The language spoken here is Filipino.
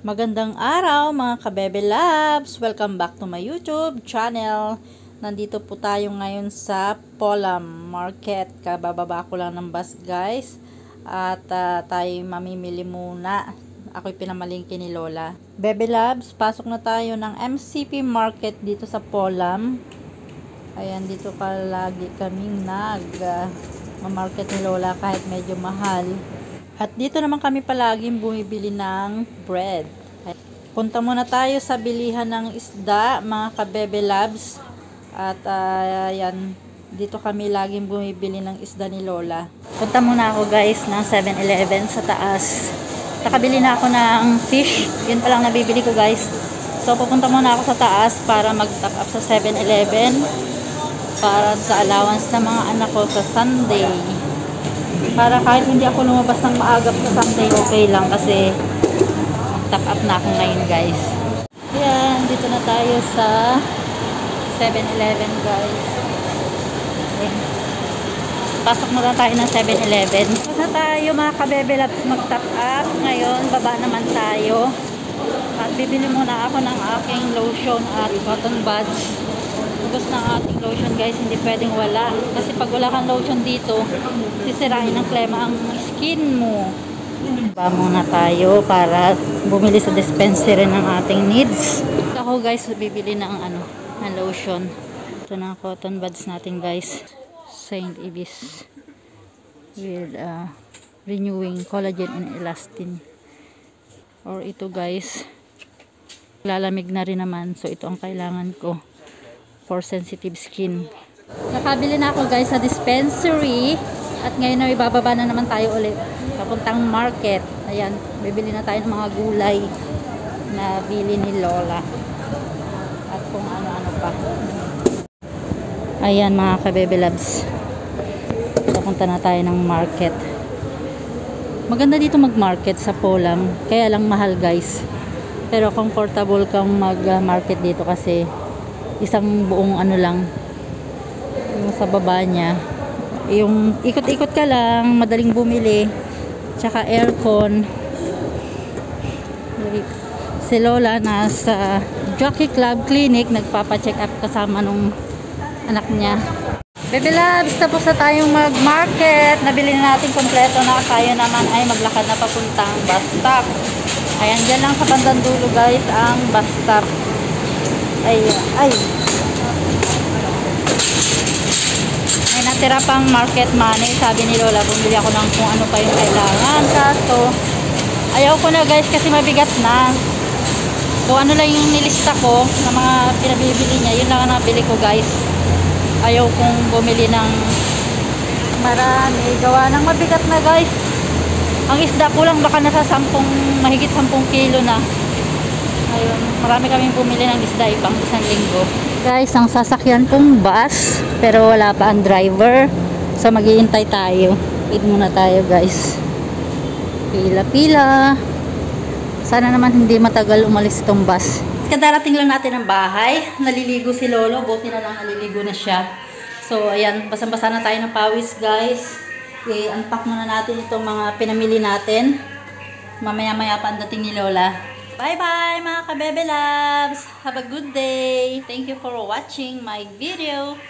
Magandang araw mga kabebe loves! Welcome back to my YouTube channel. Nandito po tayo ngayon sa Polam Market. Kabababa ko lang ng bus guys. At tayo mamimili muna. Ako'y pinamalingki ni Lola. Bebe loves, pasok na tayo ng MCP Market dito sa Polam. Ayan, dito lagi kaming market ni Lola kahit medyo mahal. At dito naman kami palaging bumibili ng bread. Punta muna tayo sa bilihan ng isda, mga kabebe loves. At ayan, dito kami laging bumibili ng isda ni Lola. Punta muna ako guys ng 7-Eleven sa taas. Nakabili na ako ng fish. Yun pa lang nabibili ko guys. So pupunta muna ako sa taas para mag-top up sa 7-Eleven. Para sa allowance ng mga anak ko sa Sunday. Para kahit hindi ako lumabas ng maagap sa Sunday, okay lang kasi top up na ako ngayon guys. Ayan, dito na tayo sa 7-Eleven guys. Ayan. Pasok na tayo ng 7-Eleven. Pasok na tayo mga kabebe loves mag-top up. Ngayon, baba naman tayo. At bibili muna ako ng aking lotion at cotton buds. Ubos ng ating lotion guys, hindi pwedeng wala. Kasi pag wala kang lotion dito, sisirain ng klema ang skin mo. Baba muna tayo para bumili sa dispensary ng ating needs. Ako guys, bibili ng ng lotion. Ito na cotton buds natin guys. St. Ibis with renewing collagen and elastin. Or ito guys, lalamig na rin naman. So ito ang kailangan ko for sensitive skin. Nakabili na ako guys sa dispensary. At ngayon na ibababa na naman tayo ulit. Papuntang market. Ayan, bibili na tayo ng mga gulay na bili ni Lola. At kung ano-ano pa. Ayan mga kabebe loves. Papunta na tayo ng market. Maganda dito mag-market sa Polam. Kaya lang mahal guys. Pero comfortable kang mag-market dito kasi isang buong lang yung sa baba niya. Yung ikot-ikot ka lang, madaling bumili. Tsaka aircon. Si Lola nasa Jockey Club Clinic, nagpapa-check up kasama nung anak niya. Baby loves, tapos na tayong mag-market. Nabili na natin kompleto na. Tayo naman ay maglakad na papuntang bus stop. Ayan, dyan lang sa bandang dulo guys ang bus stop. Ay. May natira pang market money. Sabi ni Lola, bumili ako ng kung ano pa yung kailangan. Kaso, ayaw ko na guys kasi mabigat na. Kung ano lang yung nilista ko na mga pinabibili niya, yun lang ang nabili ko guys. Ayaw kong bumili ng marami. Gawa ng mabigat na guys. Ang isda ko lang baka nasa mahigit 10 kilo na. Ayun, marami kaming bumili ng isda ibang isang linggo. Guys, ang sasakyan kong bus, pero wala pa ang driver. So maghihintay tayo. Wait muna tayo guys. Pila-pila. Sana naman hindi matagal umalis itong bus. Kadarating lang natin ang bahay. Naliligo si Lolo. Buti na lang naliligo na siya. So ayan, basang-basa na tayo ng pawis guys. I-unpack muna natin itong mga pinamili natin. Mamaya-maya pa ang dating ni Lola. Bye-bye mga kabebe loves! Have a good day! Thank you for watching my video!